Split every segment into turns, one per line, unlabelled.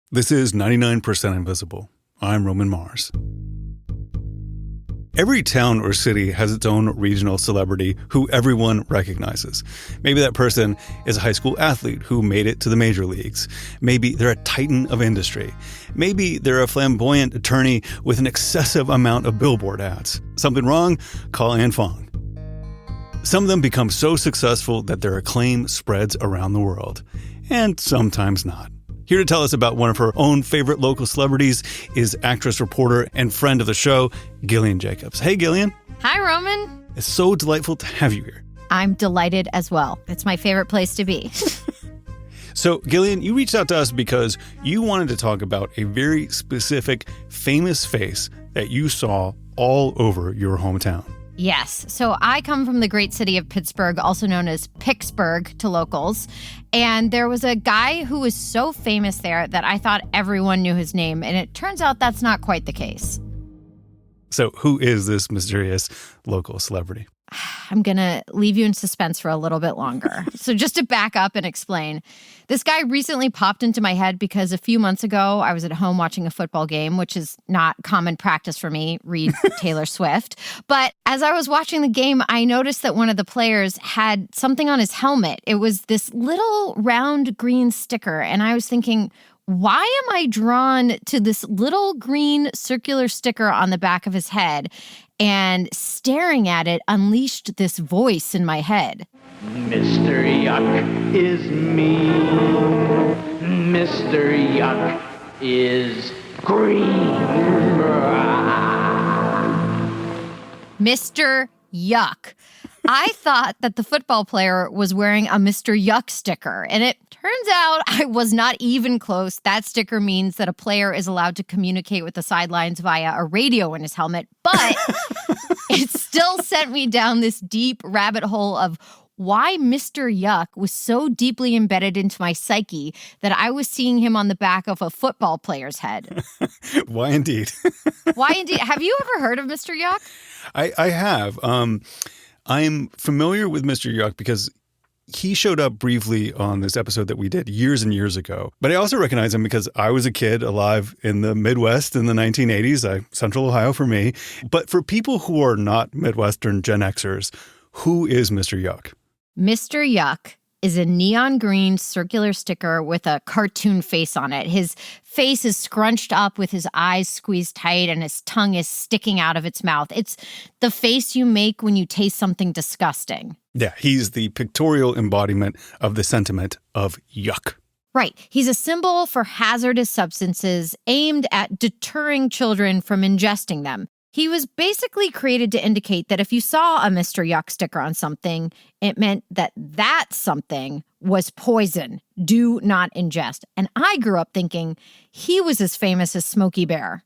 This is 99% Invisible. I'm Roman Mars. Every town or city has its own regional celebrity who everyone recognizes. Maybe that person is a high school athlete who made it to the major leagues. Maybe they're a titan of industry. Maybe they're a flamboyant attorney with an excessive amount of billboard ads. Something wrong? Call Anne Fong. Some of them become so successful that their acclaim spreads around the world. And sometimes not. Here to tell us about one of her own favorite local celebrities is actress, reporter, and friend of the show, Gillian Jacobs. Hey, Gillian.
Hi, Roman.
It's so delightful to have you here.
I'm delighted as well. It's my favorite place to be.
So, Gillian, you reached out to us because you wanted to talk about a very specific, famous face that you saw all over your hometown.
Yes. So I come from the great city of Pittsburgh, also known as Pittsburgh to locals. And there was a guy who was so famous there that I thought everyone knew his name. And it turns out that's not quite the case.
So who is this mysterious local celebrity?
I'm going to leave you in suspense for a little bit longer. So just to back up and explain, this guy recently popped into my head because a few months ago, I was at home watching a football game, which is not common practice for me, read Taylor Swift. But as I was watching the game, I noticed that one of the players had something on his helmet. It was this little round green sticker. And I was thinking, why am I drawn to this little green circular sticker on the back of his head? And staring at it unleashed this voice in my head.
Mr. Yuck is me. Mr. Yuck is green.
Mr. Yuck. I thought that the football player was wearing a Mr. Yuck sticker, and it turns out I was not even close. That sticker means that a player is allowed to communicate with the sidelines via a radio in his helmet, but it still sent me down this deep rabbit hole of why Mr. Yuck was so deeply embedded into my psyche that I was seeing him on the back of a football player's head.
Why indeed?
Why indeed? Have you ever heard of Mr. Yuck?
I have. I'm familiar with Mr. Yuck because he showed up briefly on this episode that we did years and years ago. But I also recognize him because I was a kid alive in the Midwest in the 1980s, Central Ohio for me. But for people who are not Midwestern Gen Xers, who is Mr. Yuck?
Mr. Yuck is a neon green circular sticker with a cartoon face on it. His face is scrunched up with his eyes squeezed tight and his tongue is sticking out of its mouth. It's the face you make when you taste something disgusting.
Yeah, he's the pictorial embodiment of the sentiment of yuck.
Right. He's a symbol for hazardous substances aimed at deterring children from ingesting them. He was basically created to indicate that if you saw a Mr. Yuck sticker on something, it meant that that something was poison. Do not ingest. And I grew up thinking he was as famous as Smokey Bear.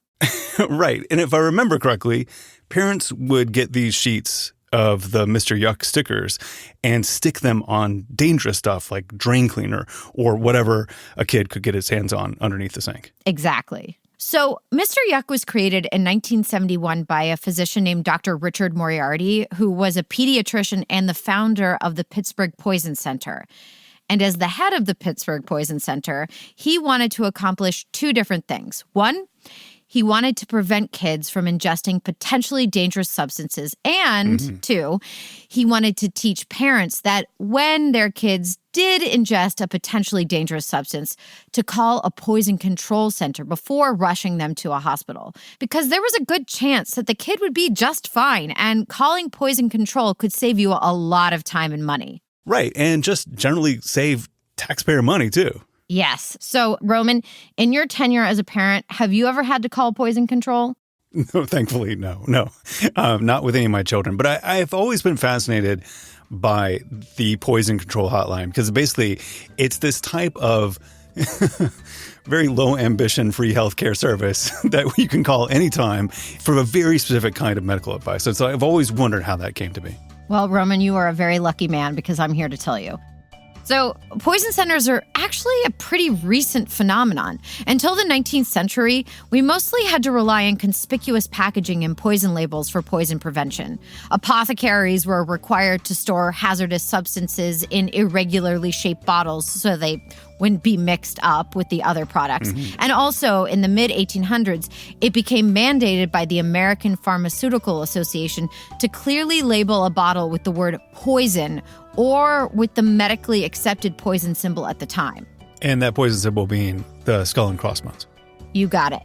Right. And if I remember correctly, parents would get these sheets of the Mr. Yuck stickers and stick them on dangerous stuff like drain cleaner or whatever a kid could get his hands on underneath the sink.
Exactly. So Mr. Yuck was created in 1971 by a physician named Dr. Richard Moriarty, who was a pediatrician and the founder of the Pittsburgh Poison Center. And as the head of the Pittsburgh Poison Center, he wanted to accomplish two different things. One, he wanted to prevent kids from ingesting potentially dangerous substances. And two, he wanted to teach parents that when their kids did ingest a potentially dangerous substance, to call a poison control center before rushing them to a hospital. Because there was a good chance that the kid would be just fine, and calling poison control could save you a lot of time and money. Right,
and just generally save taxpayer money, too.
Yes. So, Roman, in your tenure as a parent, have you ever had to call poison control?
No, thankfully, no. Not with any of my children. But I've always been fascinated by the poison control hotline because basically it's this type of very low ambition free healthcare service that you can call anytime for a very specific kind of medical advice. So I've always wondered how that came to be.
Well, Roman, you are a very lucky man because I'm here to tell you. So poison centers are actually a pretty recent phenomenon. Until the 19th century, we mostly had to rely on conspicuous packaging and poison labels for poison prevention. Apothecaries were required to store hazardous substances in irregularly shaped bottles so they wouldn't be mixed up with the other products. And also in the mid-1800s, it became mandated by the American Pharmaceutical Association to clearly label a bottle with the word poison or with the medically accepted poison symbol at the time.
And that poison symbol being the skull and crossbones.
You got it.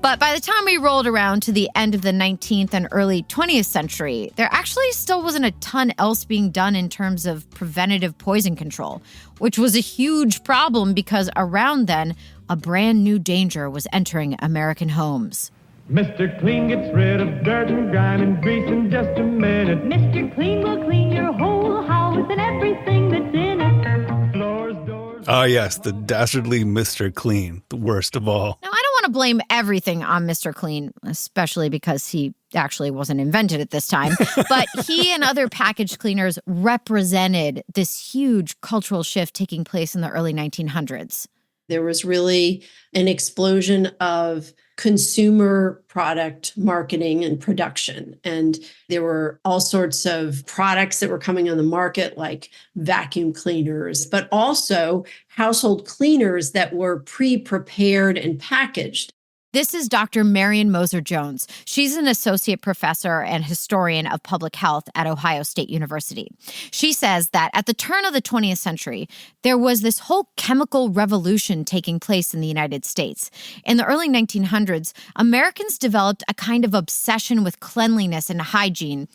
But by the time we rolled around to the end of the 19th and early 20th century, there actually still wasn't a ton else being done in terms of preventative poison control, which was a huge problem because around then, a brand new danger was entering American homes.
Mr. Clean gets rid of dirt and grime and grease in just a minute.
Mr. Clean will clean your whole house and everything that's in it.
Floors, doors.
Ah, yes, the dastardly Mr. Clean, the worst of all.
Now, I don't want to blame everything on Mr. Clean, especially because he actually wasn't invented at this time. But he and other package cleaners represented this huge cultural shift taking place in the early 1900s.
There was really an explosion of consumer product marketing and production. And there were all sorts of products that were coming on the market, like vacuum cleaners, but also household cleaners that were pre-prepared and packaged.
This is Dr. Marion Moser-Jones. She's an associate professor and historian of public health at Ohio State University. She says that at the turn of the 20th century, there was this whole chemical revolution taking place in the United States. In the early 1900s, Americans developed a kind of obsession with cleanliness and hygiene.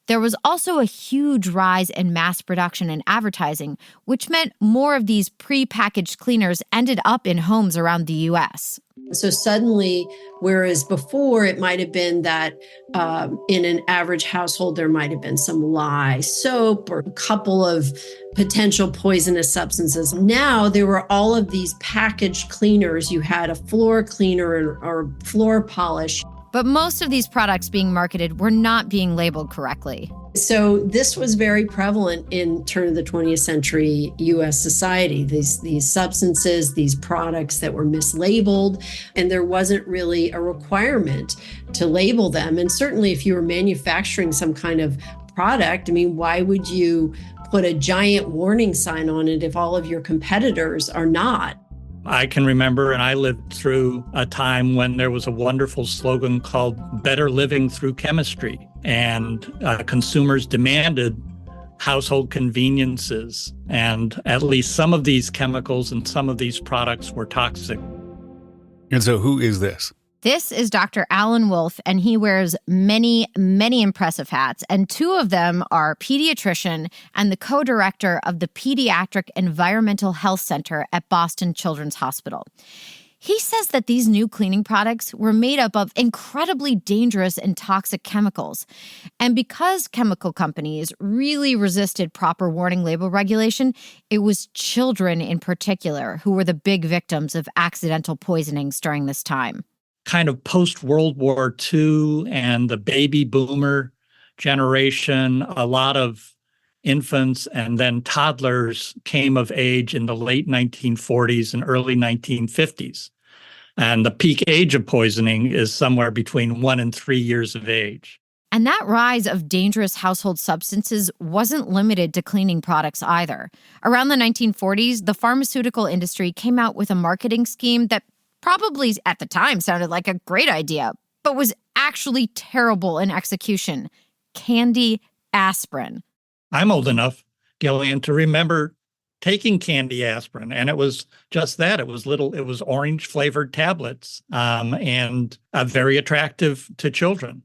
There was also a huge rise in mass production and advertising, which meant more of these pre-packaged cleaners ended up in homes around the U.S.
So suddenly, whereas before it might have been that in an average household, there might have been some lye soap or a couple of potential poisonous substances. Now there were all of these packaged cleaners. You had a floor cleaner or floor polish.
But most of these products being marketed were not being labeled correctly.
So this was very prevalent in turn of the 20th century U.S. society, these substances, these products that were mislabeled, and there wasn't really a requirement to label them. And certainly if you were manufacturing some kind of product, I mean, why would you put a giant warning sign on it if all of your competitors are not?
I can remember, and I lived through a time when there was a wonderful slogan called Better Living Through Chemistry. And consumers demanded household conveniences. And at least some of these chemicals and some of these products were toxic.
And so who is this?
This is Dr. Alan Wolf, and he wears many, many impressive hats. And two of them are pediatrician and the co-director of the Pediatric Environmental Health Center at Boston Children's Hospital. He says that these new cleaning products were made up of incredibly dangerous and toxic chemicals. And because chemical companies really resisted proper warning label regulation, it was children in particular who were the big victims of accidental poisonings during this time.
Kind of post-World War II and the baby boomer generation, a lot of infants and then toddlers came of age in the late 1940s and early 1950s. And the peak age of poisoning is somewhere between 1 and 3 years of age.
And that rise of dangerous household substances wasn't limited to cleaning products either. Around the 1940s, the pharmaceutical industry came out with a marketing scheme that probably at the time sounded like a great idea, but was actually terrible in execution. Candy aspirin.
I'm old enough, Gillian, to remember taking candy aspirin, and it was just that. It was orange flavored tablets, and very attractive to children.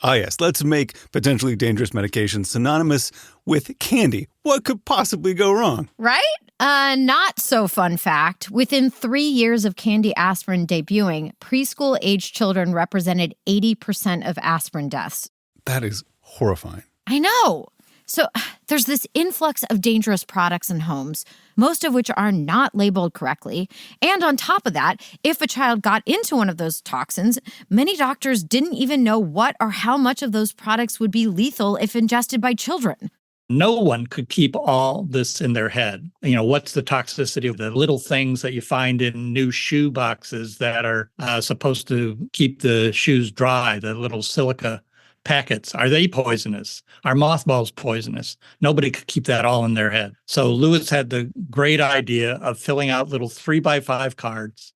Ah, yes, let's make potentially dangerous medications synonymous with candy. What could possibly go wrong?
Right? Not so fun fact. Within 3 years of candy aspirin debuting, preschool-aged children represented 80% of aspirin deaths.
That is horrifying.
I know. So there's this influx of dangerous products in homes, most of which are not labeled correctly. And on top of that, if a child got into one of those toxins, many doctors didn't even know what or how much of those products would be lethal if ingested by children.
No one could keep all this in their head. You know, what's the toxicity of the little things that you find in new shoe boxes that are supposed to keep the shoes dry, the little silica packets. Are they poisonous? Are mothballs poisonous? Nobody could keep that all in their head. So Lewis had the great idea of filling out little 3x5 cards.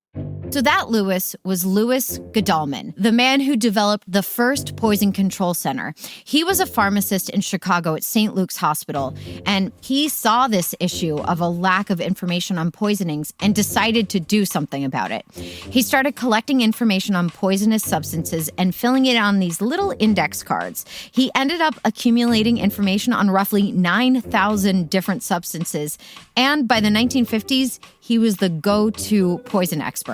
So that Lewis was Louis Godalming, the man who developed the first poison control center. He was a pharmacist in Chicago at St. Luke's Hospital, and he saw this issue of a lack of information on poisonings and decided to do something about it. He started collecting information on poisonous substances and filling it on these little index cards. He ended up accumulating information on roughly 9,000 different substances, and by the 1950s, he was the go-to poison expert.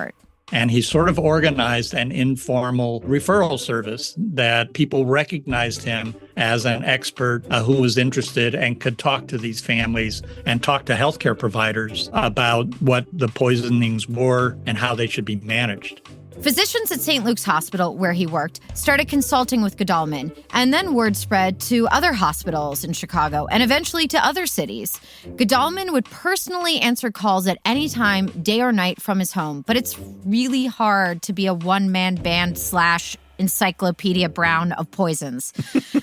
And he sort of organized an informal referral service that people recognized him as an expert who was interested and could talk to these families and talk to healthcare providers about what the poisonings were and how they should be managed.
Physicians at St. Luke's Hospital, where he worked, started consulting with Godalming, and then word spread to other hospitals in Chicago and eventually to other cities. Godalming would personally answer calls at any time, day or night, from his home, but it's really hard to be a one-man band / Encyclopedia Brown of poisons.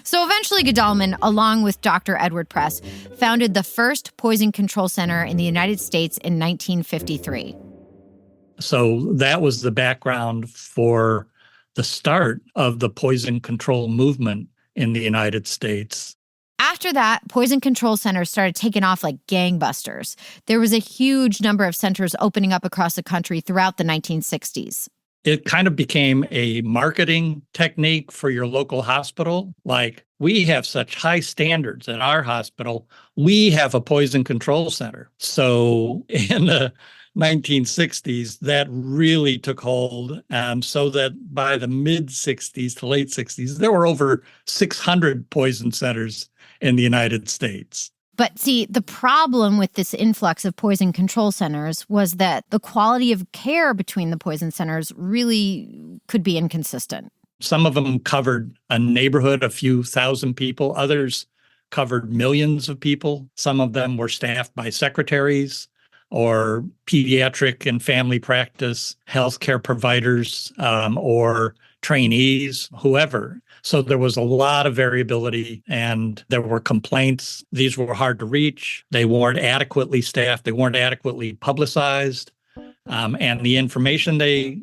So eventually Godalming, along with Dr. Edward Press, founded the first poison control center in the United States in 1953.
So that was the background for the start of the poison control movement in the United States.
After that, poison control centers started taking off like gangbusters. There was a huge number of centers opening up across the country throughout the 1960s.
It kind of became a marketing technique for your local hospital. Like, we have such high standards at our hospital, we have a poison control center. So in the 1960s, that really took hold, so that by the mid-60s to late 60s, there were over 600 poison centers in the United States.
But see, the problem with this influx of poison control centers was that the quality of care between the poison centers really could be inconsistent.
Some of them covered a neighborhood, a few thousand people. Others covered millions of people. Some of them were staffed by secretaries or pediatric and family practice healthcare providers, or trainees, whoever. So there was a lot of variability, and there were complaints. These were hard to reach. They weren't adequately staffed. They weren't adequately publicized. And the information they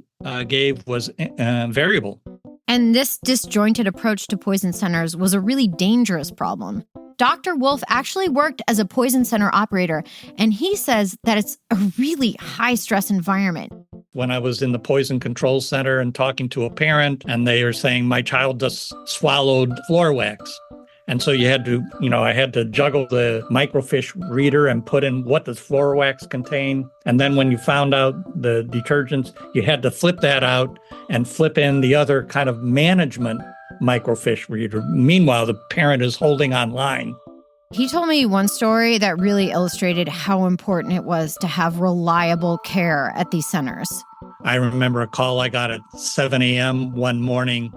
gave was variable.
And this disjointed approach to poison centers was a really dangerous problem. Dr. Wolf actually worked as a poison center operator, and he says that it's a really high-stress environment.
When I was in the poison control center and talking to a parent, and they are saying, my child just swallowed floor wax. And so you had to, I had to juggle the microfiche reader and put in what does floor wax contain. And then when you found out the detergents, you had to flip that out and flip in the other kind of management microfiche reader. Meanwhile, the parent is holding online.
He told me one story that really illustrated how important it was to have reliable care at these centers.
I remember a call I got at 7 a.m. one morning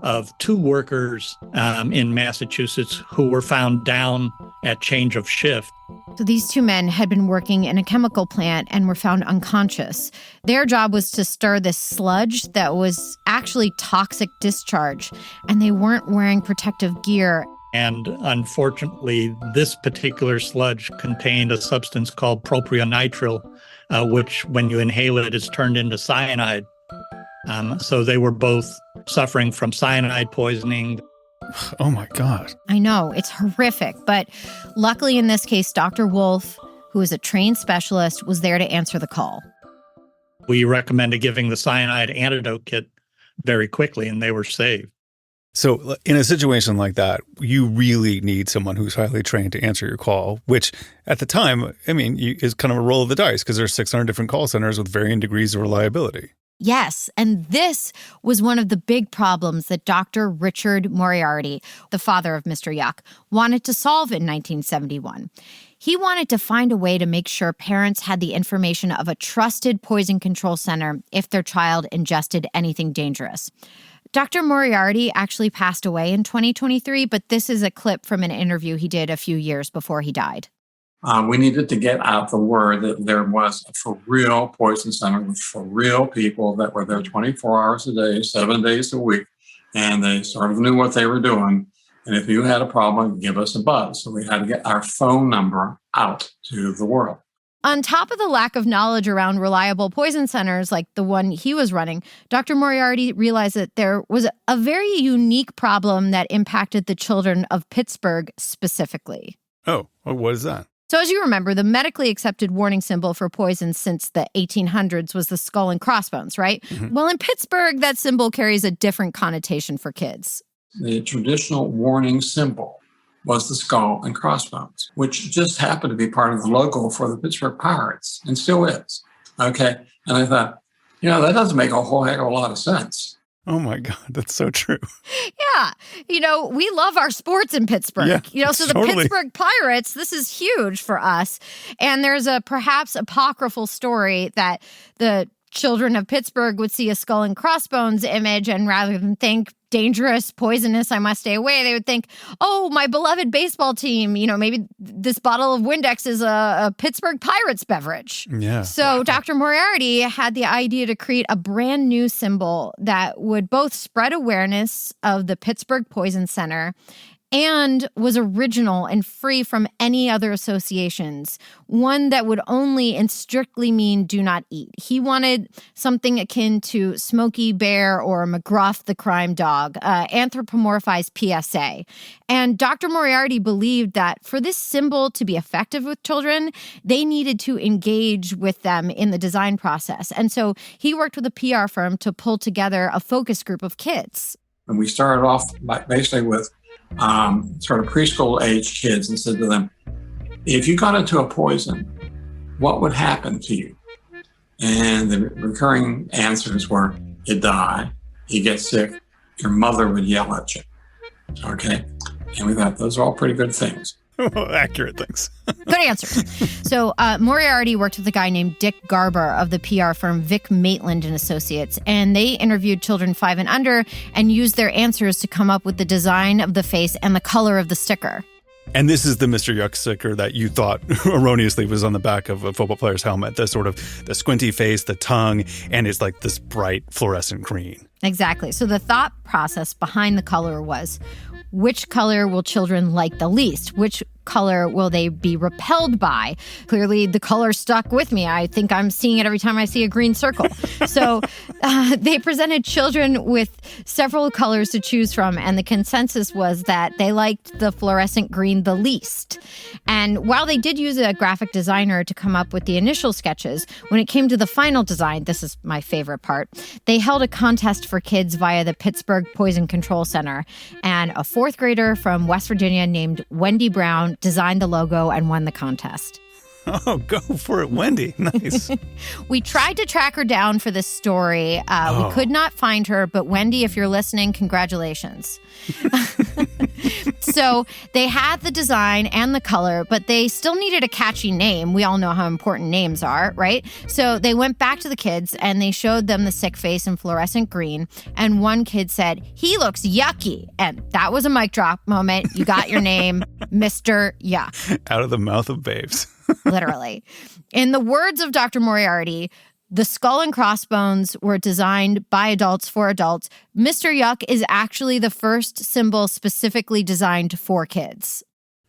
of 2 workers in Massachusetts who were found down at change of shift.
So these 2 men had been working in a chemical plant and were found unconscious. Their job was to stir this sludge that was actually toxic discharge, and they weren't wearing protective gear.
And unfortunately, this particular sludge contained a substance called propionitrile, which when you inhale it is turned into cyanide. So they were both suffering from cyanide poisoning.
Oh my God.
I know, it's horrific. But luckily in this case, Dr. Wolf, who is a trained specialist, was there to answer the call.
We recommended giving the cyanide antidote kit very quickly, and they were saved.
So in a situation like that, you really need someone who's highly trained to answer your call, which at the time, is kind of a roll of the dice because there's 600 different call centers with varying degrees of reliability.
Yes, and this was one of the big problems that Dr. Richard Moriarty, the father of Mr. Yuck, wanted to solve in 1971. He wanted to find a way to make sure parents had the information of a trusted poison control center if their child ingested anything dangerous. Dr. Moriarty actually passed away in 2023, but this is a clip from an interview he did a few years before he died.
We needed to get out the word that there was a for real poison center with for real people that were there 24 hours a day, 7 days a week, and they sort of knew what they were doing. And if you had a problem, give us a buzz. So we had to get our phone number out to the world.
On top of the lack of knowledge around reliable poison centers like the one he was running, Dr. Moriarty realized that there was a very unique problem that impacted the children of Pittsburgh specifically.
Oh, what is that?
So as you remember, the medically accepted warning symbol for poison since the 1800s was the skull and crossbones, right? Mm-hmm. Well, in Pittsburgh, that symbol carries a different connotation for kids.
The traditional warning symbol was the skull and crossbones, which just happened to be part of the logo for the Pittsburgh Pirates and still is. Okay. And I thought, that doesn't make a whole heck of a lot of sense.
Oh my God, that's so true.
Yeah. We love our sports in Pittsburgh.
Yeah,
so
totally.
The Pittsburgh Pirates, this is huge for us. And there's a perhaps apocryphal story that the children of Pittsburgh would see a skull and crossbones image, and rather than think dangerous, poisonous, I must stay away, they would think, oh, my beloved baseball team, maybe this bottle of Windex is a Pittsburgh Pirates beverage.
Yeah.
So Dr. Moriarty had the idea to create a brand new symbol that would both spread awareness of the Pittsburgh Poison Center and was original and free from any other associations, one that would only and strictly mean do not eat. He wanted something akin to Smokey Bear or McGruff the crime dog, anthropomorphized PSA. And Dr. Moriarty believed that for this symbol to be effective with children, they needed to engage with them in the design process. And so he worked with a PR firm to pull together a focus group of kids.
And we started off basically with sort of preschool age kids and said to them, if you got into a poison, what would happen to you? And the recurring answers were, you die, you get sick, your mother would yell at you. Okay. And we thought those are all pretty good things.
Accurate things.
Good answer. So Moriarty worked with a guy named Dick Garber of the PR firm Vic Maitland and Associates, and they interviewed children 5 and under and used their answers to come up with the design of the face and the color of the sticker.
And this is the Mr. Yuck sticker that you thought erroneously was on the back of a football player's helmet. The sort of the squinty face, the tongue, and it's like this bright fluorescent green.
Exactly. So the thought process behind the color was, which color will children like the least? Which color will they be repelled by? Clearly, the color stuck with me. I think I'm seeing it every time I see a green circle. So they presented children with several colors to choose from, and the consensus was that they liked the fluorescent green the least. And while they did use a graphic designer to come up with the initial sketches, when it came to the final design, this is my favorite part, they held a contest for kids via the Pittsburgh Poison Control Center, and a 4th grader from West Virginia named Wendy Brown designed the logo and won the contest.
Oh, go for it, Wendy. Nice.
We tried to track her down for this story. We could not find her, but Wendy, if you're listening, congratulations. So they had the design and the color, but they still needed a catchy name. We all know how important names are, right? So they went back to the kids and they showed them the sick face in fluorescent green. And one kid said, he looks yucky. And that was a mic drop moment. You got your name, Mr. Yuck.
Out of the mouth of babes.
Literally. In the words of Dr. Moriarty, the skull and crossbones were designed by adults for adults. Mr. Yuck is actually the first symbol specifically designed for kids.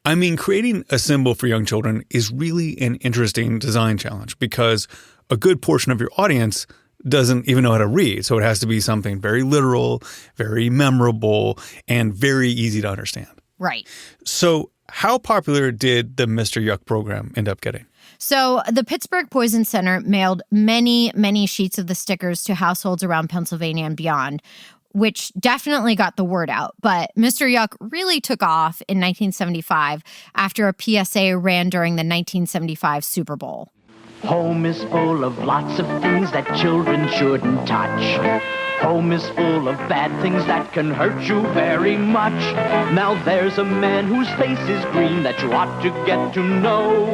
I mean, creating a symbol for young children is really an interesting design challenge because a good portion of your audience doesn't even know how to read. So it has to be something very literal, very memorable, and very easy to understand.
Right.
So how popular did the Mr. Yuck program end up getting?
So the Pittsburgh Poison Center mailed many, many sheets of the stickers to households around Pennsylvania and beyond, which definitely got the word out. But Mr. Yuck really took off in 1975 after a PSA ran during the 1975 Super Bowl.
Home is full of lots of things that children shouldn't touch. Home is full of bad things that can hurt you very much. Now there's a man whose face is green that you ought to get to know.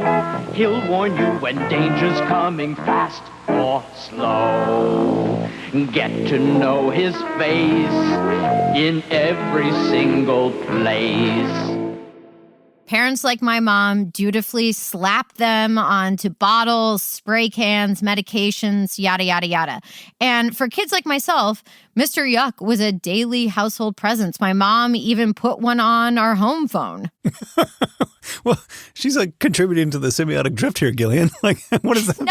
He'll warn you when danger's coming fast or slow. Get to know his face in every single place.
Parents like my mom dutifully slap them onto bottles, spray cans, medications, yada, yada, yada. And for kids like myself, Mr. Yuck was a daily household presence. My mom even put one on our home phone.
Well, she's like contributing to the semiotic drift here, Gillian. Like, what is that?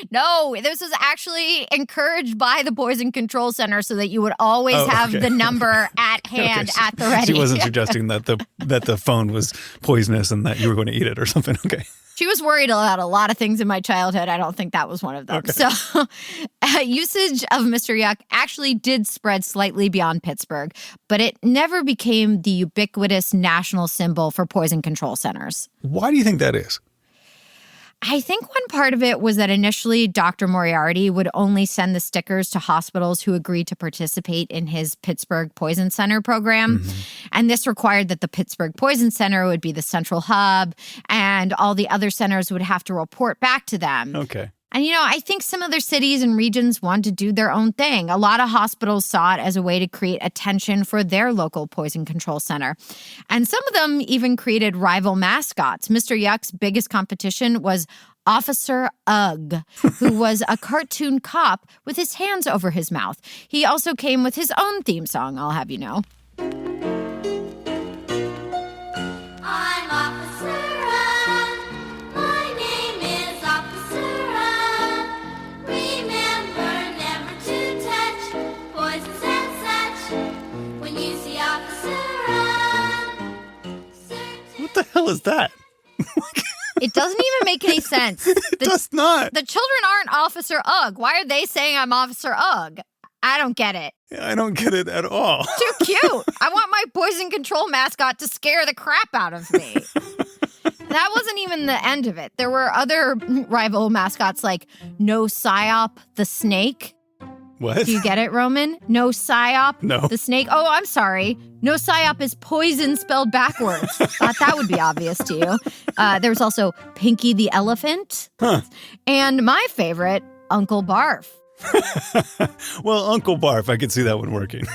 No, this was actually encouraged by the Poison Control Center so that you would always have the number at hand at the ready.
She wasn't suggesting that the phone was poisonous and that you were going to eat it or something. Okay.
She was worried about a lot of things in my childhood. I don't think that was one of them. Okay. So usage of Mr. Yuck actually did spread slightly beyond Pittsburgh, but it never became the ubiquitous national symbol for poison control centers.
Why do you think that is?
I think one part of it was that initially Dr. Moriarty would only send the stickers to hospitals who agreed to participate in his Pittsburgh Poison Center program. Mm-hmm. And this required that the Pittsburgh Poison Center would be the central hub and all the other centers would have to report back to them.
Okay.
And, I think some other cities and regions wanted to do their own thing. A lot of hospitals saw it as a way to create attention for their local poison control center. And some of them even created rival mascots. Mr. Yuck's biggest competition was Officer Ugg, who was a cartoon cop with his hands over his mouth. He also came with his own theme song, I'll have you know.
What the hell is that?
It doesn't even make any sense.
It does not.
The children aren't Officer Ugg. Why are they saying I'm Officer Ugg? I don't get it.
I don't get it at all.
Too cute. I want my poison control mascot to scare the crap out of me. That wasn't even the end of it. There were other rival mascots like No Psyop the Snake.
What?
Do you get it, Roman? No Psyop
No.
the Snake. Oh, I'm sorry. No Psyop is poison spelled backwards. Thought that would be obvious to you. There's also Pinky the Elephant.
Huh.
And my favorite, Uncle Barf.
Well, Uncle Barf, I could see that one working.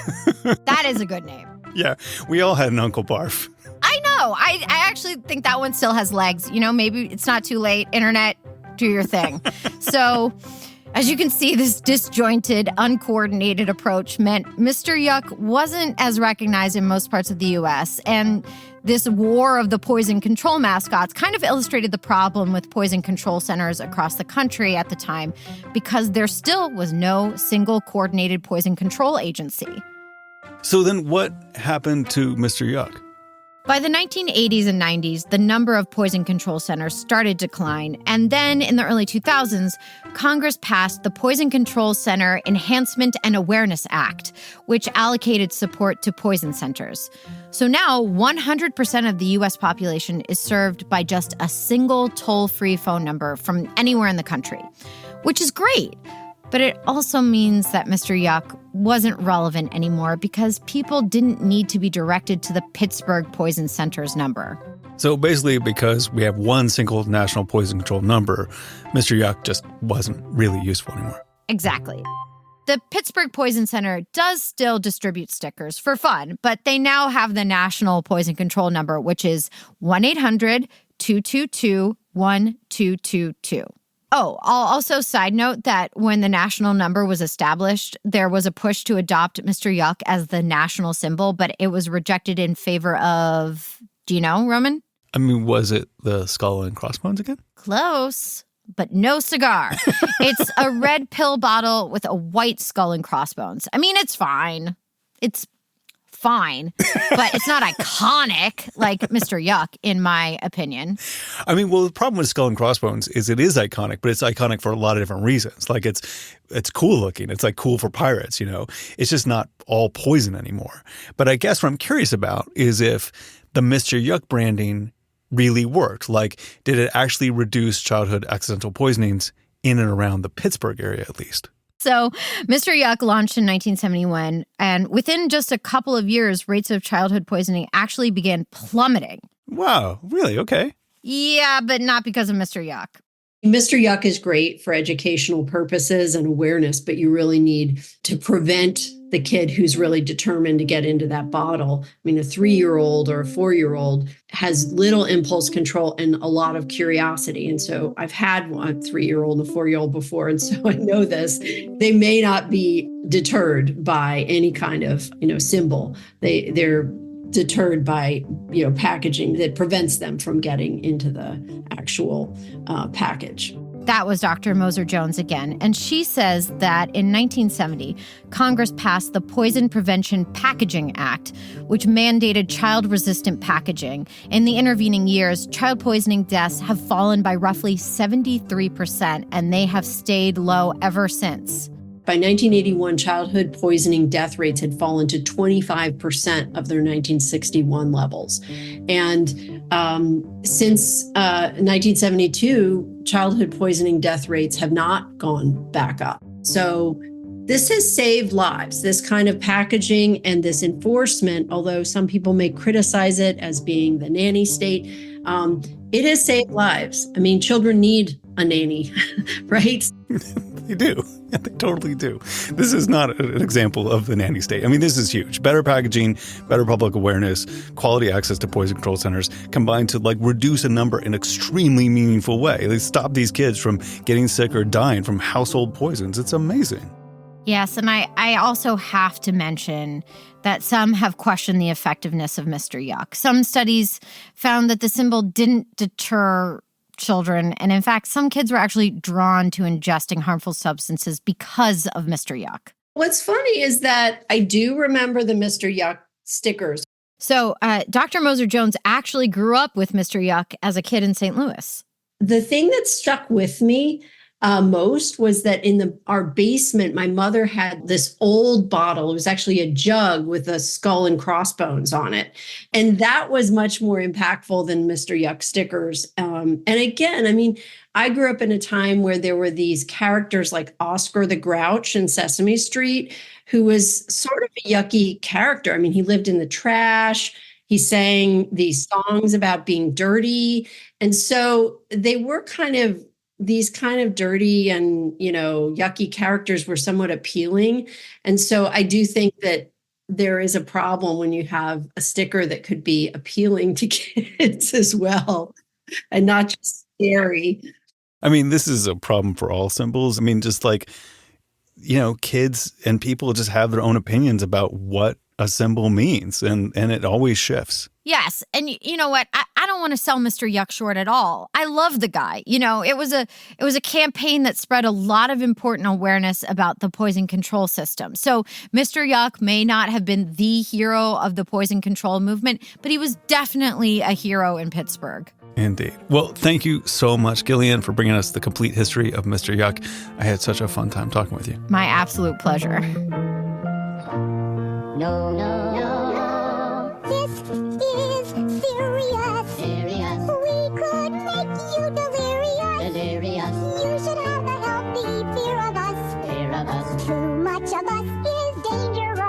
That is a good name.
Yeah, we all had an Uncle Barf.
I know. I actually think that one still has legs. Maybe it's not too late. Internet, do your thing. So, as you can see, this disjointed, uncoordinated approach meant Mr. Yuck wasn't as recognized in most parts of the U.S., and this war of the poison control mascots kind of illustrated the problem with poison control centers across the country at the time because there still was no single coordinated poison control agency.
So then what happened to Mr. Yuck?
By the 1980s and 90s, the number of poison control centers started to decline. And then in the early 2000s, Congress passed the Poison Control Center Enhancement and Awareness Act, which allocated support to poison centers. So now 100% of the U.S. population is served by just a single toll-free phone number from anywhere in the country, which is great. But it also means that Mr. Yuck wasn't relevant anymore because people didn't need to be directed to the Pittsburgh Poison Center's number.
So basically, because we have one single national poison control number, Mr. Yuck just wasn't really useful anymore.
Exactly. The Pittsburgh Poison Center does still distribute stickers for fun, but they now have the national poison control number, which is 1-800-222-1222. Oh, I'll also side note that when the national number was established, there was a push to adopt Mr. Yuck as the national symbol, but it was rejected in favor of, do you know, Roman?
I mean, was it the skull and crossbones again?
Close, but no cigar. It's a red pill bottle with a white skull and crossbones. I mean, it's fine. It's fine, but it's not iconic like Mr. Yuck, in my opinion.
I mean, well, the problem with skull and crossbones is it is iconic, but it's iconic for a lot of different reasons. Like it's cool looking. It's like cool for pirates, It's just not all poison anymore. But I guess what I'm curious about is if the Mr. Yuck branding really worked. Like, did it actually reduce childhood accidental poisonings in and around the Pittsburgh area at least?
So Mr. Yuck launched in 1971, and within just a couple of years, rates of childhood poisoning actually began plummeting.
Wow, really? Okay.
Yeah, but not because of Mr. Yuck.
Mr. Yuck is great for educational purposes and awareness, but you really need to prevent the kid who's really determined to get into that bottle. I mean, a 3-year-old or a 4-year-old has little impulse control and a lot of curiosity. And so I've had a 3-year-old and a 4-year-old before, and so I know this. They may not be deterred by any kind of, symbol. They're deterred by, packaging that prevents them from getting into the actual package.
That was Dr. Moser-Jones again, and she says that in 1970, Congress passed the Poison Prevention Packaging Act, which mandated child-resistant packaging. In the intervening years, child poisoning deaths have fallen by roughly 73%, and they have stayed low ever since.
By 1981, childhood poisoning death rates had fallen to 25% of their 1961 levels. And since 1972, childhood poisoning death rates have not gone back up. So this has saved lives, this kind of packaging and this enforcement, although some people may criticize it as being the nanny state, it has saved lives. I mean, children need a nanny, right?
They do. Yeah, they totally do. This is not an example of the nanny state. I mean, this is huge. Better packaging, better public awareness, quality access to poison control centers combined to reduce a number in an extremely meaningful way. They stop these kids from getting sick or dying from household poisons. It's amazing.
Yes, and I also have to mention that some have questioned the effectiveness of Mr. Yuck. Some studies found that the symbol didn't deter children, and in fact, some kids were actually drawn to ingesting harmful substances because of Mr. Yuck.
What's funny is that I do remember the Mr. Yuck stickers.
So Dr. Moser-Jones actually grew up with Mr. Yuck as a kid in St. Louis.
The thing that stuck with me most was that in our basement, my mother had this old bottle. It was actually a jug with a skull and crossbones on it. And that was much more impactful than Mr. Yuck stickers. And again, I mean, I grew up in a time where there were these characters like Oscar the Grouch in Sesame Street, who was sort of a yucky character. I mean, he lived in the trash. He sang these songs about being dirty. And so they were these kind of dirty and, yucky characters were somewhat appealing. And so I do think that there is a problem when you have a sticker that could be appealing to kids as well and not just scary.
I mean, this is a problem for all symbols. I mean, just kids and people just have their own opinions about what a symbol means, and it always shifts.
Yes. And you know what? I don't want to sell Mr. Yuck short at all. I love the guy. It was a campaign that spread a lot of important awareness about the poison control system. So Mr. Yuck may not have been the hero of the poison control movement, but he was definitely a hero in Pittsburgh.
Indeed. Well, thank you so much, Gillian, for bringing us the complete history of Mr. Yuck. I had such a fun time talking with you.
My absolute pleasure.
No, no, no. This is serious. Serious. We could make you delirious. Delirious. You should have a healthy fear of us. Fear of us. Too much of us is dangerous.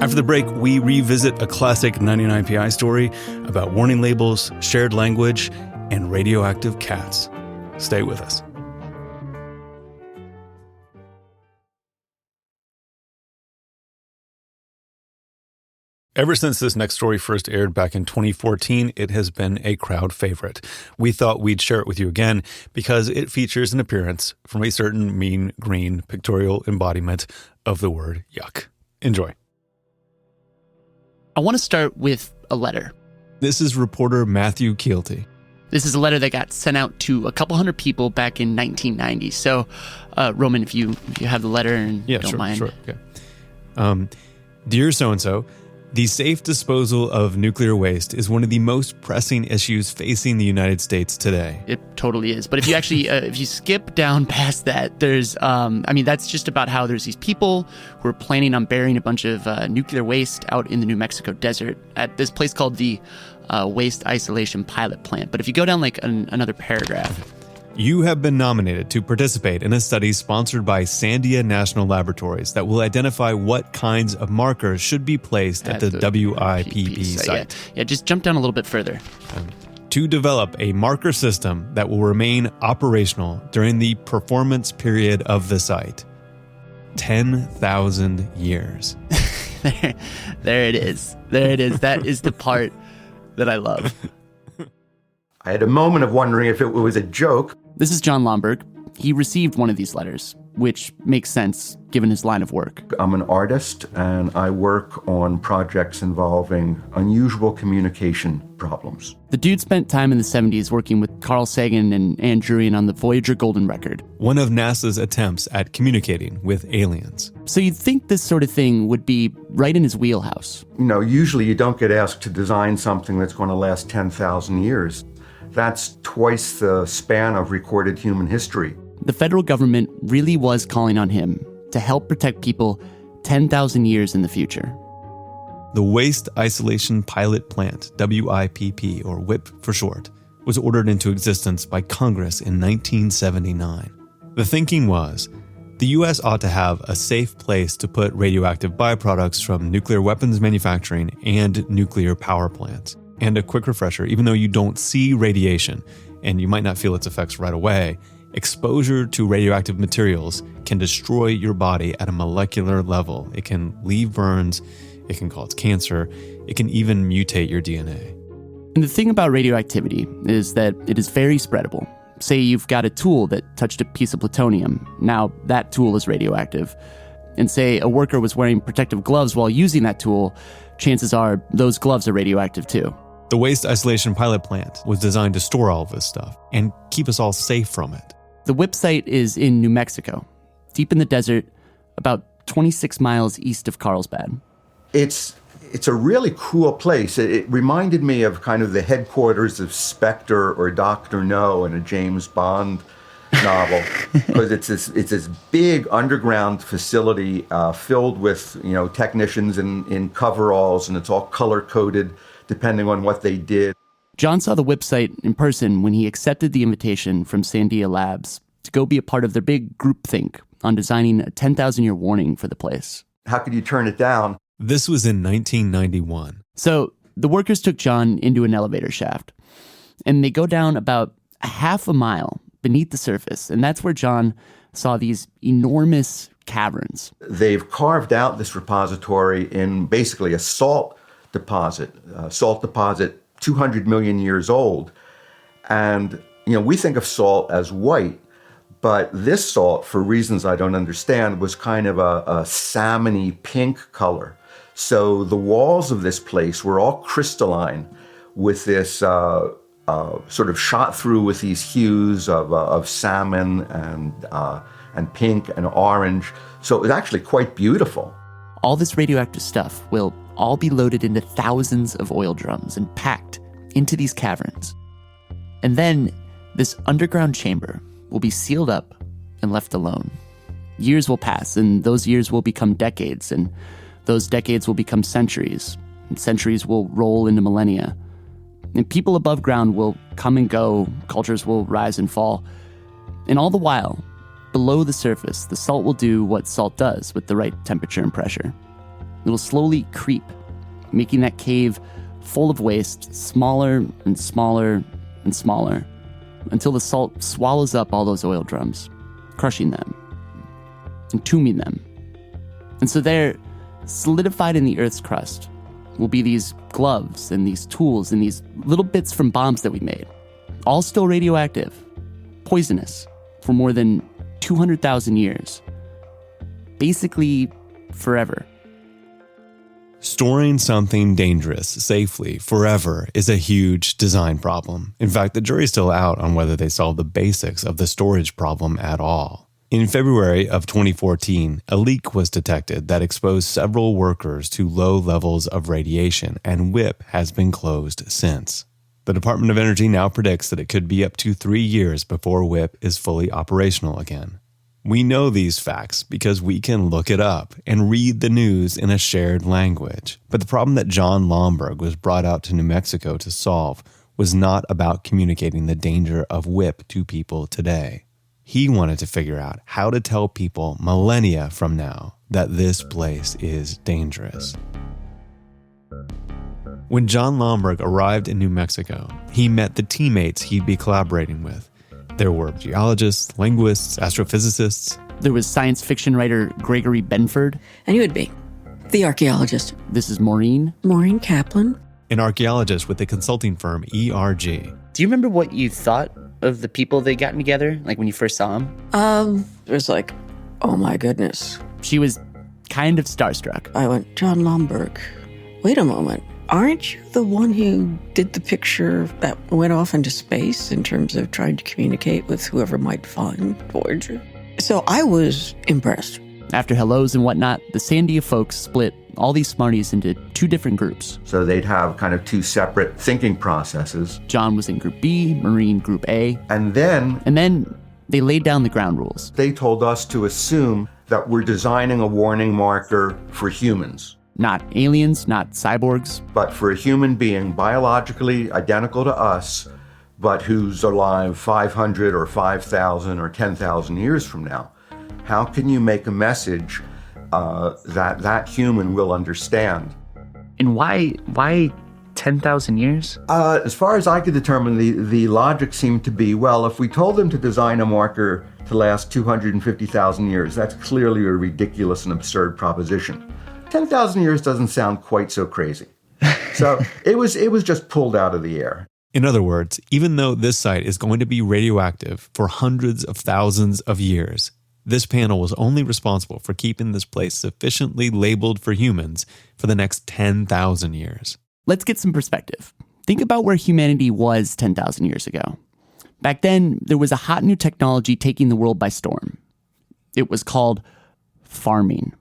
After the break, we revisit a classic 99PI story about warning labels, shared language, and radioactive cats. Stay with us. Ever since this next story first aired back in 2014, it has been a crowd favorite. We thought we'd share it with you again because it features an appearance from a certain mean green pictorial embodiment of the word yuck. Enjoy.
I want to start with a letter.
This is reporter Matthew Keelty.
This is a letter that got sent out to a couple hundred people back in 1990. So, Roman, if you have the letter and don't mind.
Sure. Okay. Dear so-and-so, the safe disposal of nuclear waste is one of the most pressing issues facing the United States today.
It totally is. But if you actually, if you skip down past that, there's, that's just about how there's these people who are planning on burying a bunch of nuclear waste out in the New Mexico desert at this place called the Waste Isolation Pilot Plant. But if you go down another paragraph.
You have been nominated to participate in a study sponsored by Sandia National Laboratories that will identify what kinds of markers should be placed at the WIPP site.
Yeah, just jump down a little bit further.
To develop a marker system that will remain operational during the performance period of the site. 10,000 years.
There it is. There it is. That is the part that I love.
I had a moment of wondering if it was a joke.
This is John Lomberg. He received one of these letters, which makes sense given his line of work.
I'm an artist, and I work on projects involving unusual communication problems.
The dude spent time in the 70s working with Carl Sagan and Ann Druyan on the Voyager Golden Record,
one of NASA's attempts at communicating with aliens.
So you'd think this sort of thing would be right in his wheelhouse.
Usually you don't get asked to design something that's going to last 10,000 years. That's twice the span of recorded human history.
The federal government really was calling on him to help protect people 10,000 years in the future.
The Waste Isolation Pilot Plant, WIPP, or WIP for short, was ordered into existence by Congress in 1979. The thinking was, the U.S. ought to have a safe place to put radioactive byproducts from nuclear weapons manufacturing and nuclear power plants. And a quick refresher, even though you don't see radiation, and you might not feel its effects right away, exposure to radioactive materials can destroy your body at a molecular level. It can leave burns, it can cause cancer, it can even mutate your DNA.
And the thing about radioactivity is that it is very spreadable. Say you've got a tool that touched a piece of plutonium. Now that tool is radioactive. And say a worker was wearing protective gloves while using that tool, chances are those gloves are radioactive too.
The Waste Isolation Pilot Plant was designed to store all of this stuff and keep us all safe from it.
The WIP site is in New Mexico, deep in the desert, about 26 miles east of Carlsbad.
It's a really cool place. It reminded me of kind of the headquarters of Spectre or Dr. No in a James Bond novel, because it's this big underground facility filled with technicians in coveralls, and it's all color-coded depending on what they did.
John saw the WIP site in person when he accepted the invitation from Sandia Labs to go be a part of their big groupthink on designing a 10,000-year warning for the place.
How could you turn it down?
This was in 1991.
So the workers took John into an elevator shaft, and they go down about a half a mile beneath the surface, and that's where John saw these enormous caverns.
They've carved out this repository in basically a salt deposit, 200 million years old. And, we think of salt as white, but this salt, for reasons I don't understand, was kind of a salmony pink color. So the walls of this place were all crystalline with this sort of shot through with these hues of salmon and pink and orange. So it was actually quite beautiful.
All this radioactive stuff will all be loaded into thousands of oil drums and packed into these caverns. And then this underground chamber will be sealed up and left alone. Years will pass, and those years will become decades, and those decades will become centuries, and centuries will roll into millennia. And people above ground will come and go, cultures will rise and fall. And all the while, below the surface, the salt will do what salt does with the right temperature and pressure. It'll slowly creep, making that cave full of waste smaller and smaller and smaller, until the salt swallows up all those oil drums, crushing them, entombing them. And so there, solidified in the Earth's crust, will be these gloves and these tools and these little bits from bombs that we made, all still radioactive, poisonous, for more than 200,000 years. Basically, forever.
Storing something dangerous safely forever is a huge design problem. In fact, the jury's still out on whether they solved the basics of the storage problem at all. In February of 2014, a leak was detected that exposed several workers to low levels of radiation, and WIP has been closed since. The Department of Energy now predicts that it could be up to 3 years before WIP is fully operational again. We know these facts because we can look it up and read the news in a shared language. But the problem that John Lomberg was brought out to New Mexico to solve was not about communicating the danger of WIP to people today. He wanted to figure out how to tell people millennia from now that this place is dangerous. When John Lomberg arrived in New Mexico, he met the teammates he'd be collaborating with. There were geologists, linguists, astrophysicists.
There was science fiction writer Gregory Benford.
And you would be the archaeologist.
This is Maureen.
Maureen Kaplan.
An archaeologist with the consulting firm ERG.
Do you remember what you thought of the people they gotten together, like when you first saw them?
It was like, oh my goodness.
She was kind of starstruck.
I went, John Lomberg, wait a moment. Aren't you the one who did the picture that went off into space in terms of trying to communicate with whoever might find Voyager? So I was impressed.
After hellos and whatnot, the Sandia folks split all these smarties into two different groups.
So they'd have kind of two separate thinking processes.
John was in Group B, Maureen Group A.
And then
they laid down the ground rules.
They told us to assume that we're designing a warning marker for humans.
Not aliens, not cyborgs.
But for a human being biologically identical to us, but who's alive 500 or 5,000 or 10,000 years from now. How can you make a message that human will understand?
And why 10,000 years?
As far as I could determine, the logic seemed to be, well, if we told them to design a marker to last 250,000 years, that's clearly a ridiculous and absurd proposition. 10,000 years doesn't sound quite so crazy. So it was just pulled out of the air.
In other words, even though this site is going to be radioactive for hundreds of thousands of years, this panel was only responsible for keeping this place sufficiently labeled for humans for the next 10,000 years.
Let's get some perspective. Think about where humanity was 10,000 years ago. Back then, there was a hot new technology taking the world by storm. It was called farming.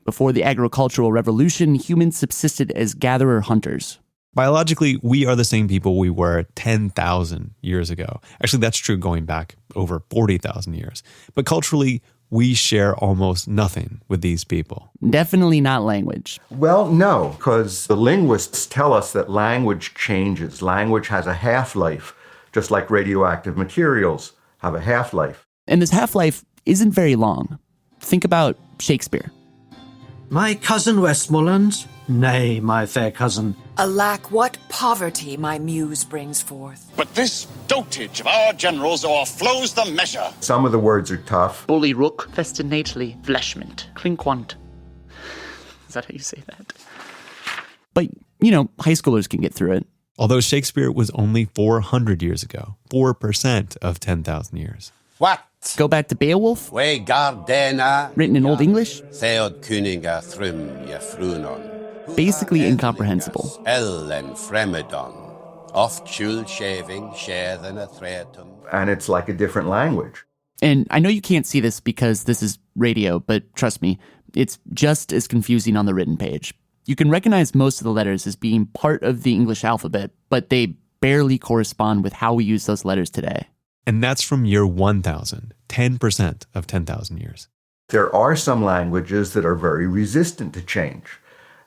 Before the agricultural revolution, humans subsisted as gatherer-hunters.
Biologically, we are the same people we were 10,000 years ago. Actually, that's true going back over 40,000 years. But culturally, we share almost nothing with these people.
Definitely not language.
Well, no, because the linguists tell us that language changes. Language has a half-life, just like radioactive materials have a half-life.
And this half-life isn't very long. Think about Shakespeare.
My cousin Westmoreland, nay, my fair cousin.
Alack, what poverty my muse brings forth.
But this dotage of our generals o'erflows the measure.
Some of the words are tough.
Bully rook, festinately, fleshment, clinquant. Is that how you say that?
But, high schoolers can get through it.
Although Shakespeare was only 400 years ago, 4% of 10,000 years.
What?
Go back to Beowulf,
We Gardena,
written in Old English.
Theod Kuninga Thrym Jefrunon.
Basically incomprehensible.
Ellen Fremedon. Oft chul shaving, share than a threatum.
And it's like a different language.
And I know you can't see this because this is radio, but trust me, it's just as confusing on the written page. You can recognize most of the letters as being part of the English alphabet, but they barely correspond with how we use those letters today.
And that's from year 1000, 10% of 10,000 years.
There are some languages that are very resistant to change.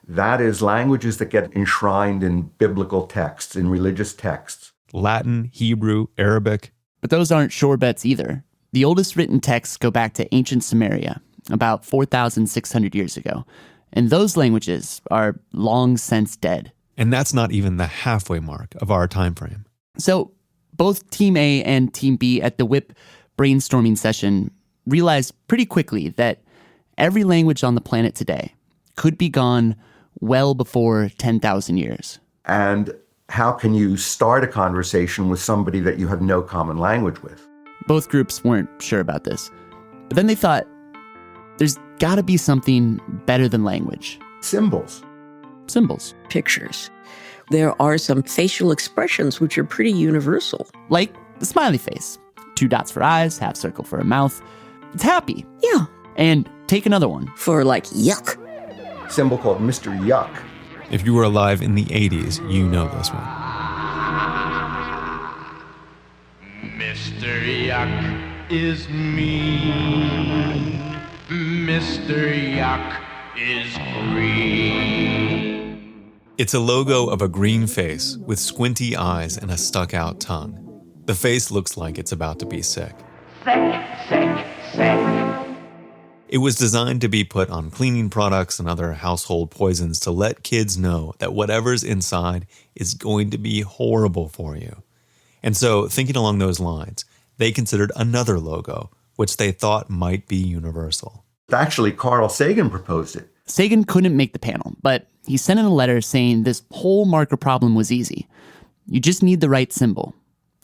That is, languages that get enshrined in biblical texts, in religious texts.
Latin, Hebrew, Arabic.
But those aren't sure bets either. The oldest written texts go back to ancient Sumeria, about 4,600 years ago. And those languages are long since dead.
And that's not even the halfway mark of our time frame.
So both Team A and Team B at the WIP brainstorming session realized pretty quickly that every language on the planet today could be gone well before 10,000 years.
And how can you start a conversation with somebody that you have no common language with?
Both groups weren't sure about this. But then they thought, there's got to be something better than language.
Symbols.
Symbols.
Pictures. There are some facial expressions which are pretty universal.
Like the smiley face. 2 dots for eyes, half circle for a mouth. It's happy.
Yeah.
And take another one.
For like yuck.
Symbol called Mr. Yuck.
If you were alive in the 80s, you know this one.
Mr. Yuck is me. Mr. Yuck is green.
It's a logo of a green face with squinty eyes and a stuck-out tongue. The face looks like it's about to be sick.
Sick, sick, sick.
It was designed to be put on cleaning products and other household poisons to let kids know that whatever's inside is going to be horrible for you. And so, thinking along those lines, they considered another logo, which they thought might be universal.
Actually, Carl Sagan proposed it.
Sagan couldn't make the panel, but he sent in a letter saying this whole marker problem was easy. You just need the right symbol.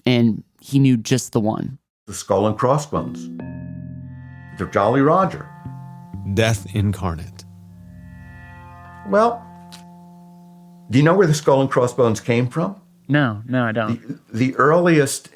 And he knew just the one.
The skull and crossbones. The Jolly Roger.
Death incarnate.
Well, do you know where the skull and crossbones came from?
No, I don't.
The earliest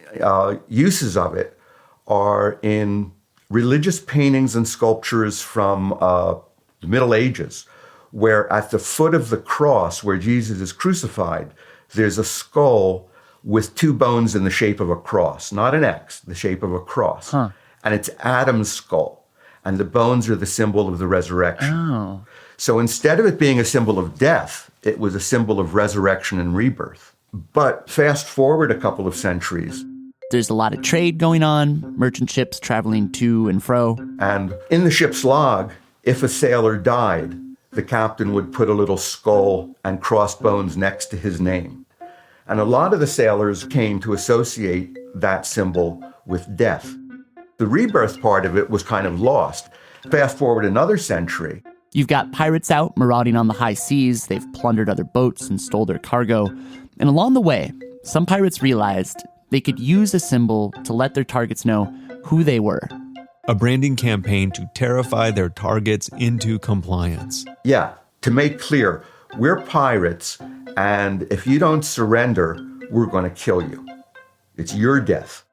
uses of it are in religious paintings and sculptures from the Middle Ages, where at the foot of the cross where Jesus is crucified, there's a skull with two bones in the shape of a cross, not an X, the shape of a cross.
Huh.
And it's Adam's skull. And the bones are the symbol of the resurrection.
Oh.
So instead of it being a symbol of death, it was a symbol of resurrection and rebirth. But fast forward a couple of centuries.
There's a lot of trade going on, merchant ships traveling to and fro.
And in the ship's log, if a sailor died, the captain would put a little skull and crossbones next to his name. And a lot of the sailors came to associate that symbol with death. The rebirth part of it was kind of lost. Fast forward another century.
You've got pirates out marauding on the high seas. They've plundered other boats and stole their cargo. And along the way, some pirates realized they could use a symbol to let their targets know who they were.
A branding campaign to terrify their targets into compliance.
Yeah, to make clear, we're pirates, and if you don't surrender, we're going to kill you. It's your death.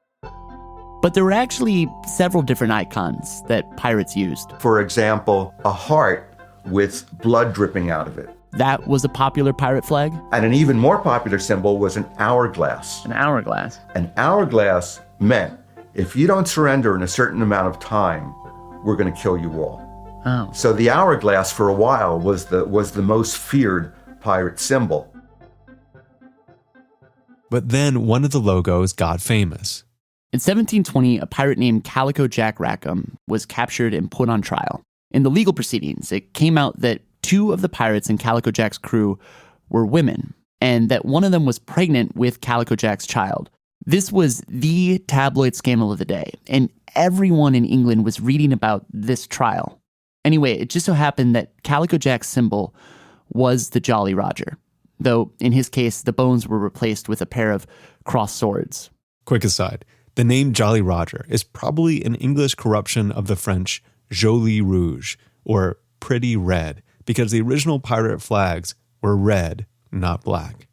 But there were actually several different icons that pirates used.
For example, a heart with blood dripping out of it.
That was a popular pirate flag.
And an even more popular symbol was an hourglass.
An hourglass?
An hourglass meant if you don't surrender in a certain amount of time, we're going to kill you all.
Oh.
So the hourglass for a while was the most feared pirate symbol.
But then one of the logos got famous.
In 1720, a pirate named Calico Jack Rackham was captured and put on trial. In the legal proceedings, it came out that two of the pirates in Calico Jack's crew were women, and that one of them was pregnant with Calico Jack's child. This was the tabloid scandal of the day, and everyone in England was reading about this trial. Anyway, it just so happened that Calico Jack's symbol was the Jolly Roger, though in his case, the bones were replaced with a pair of crossed swords.
Quick aside, the name Jolly Roger is probably an English corruption of the French Joli Rouge, or pretty red, because the original pirate flags were red, not black.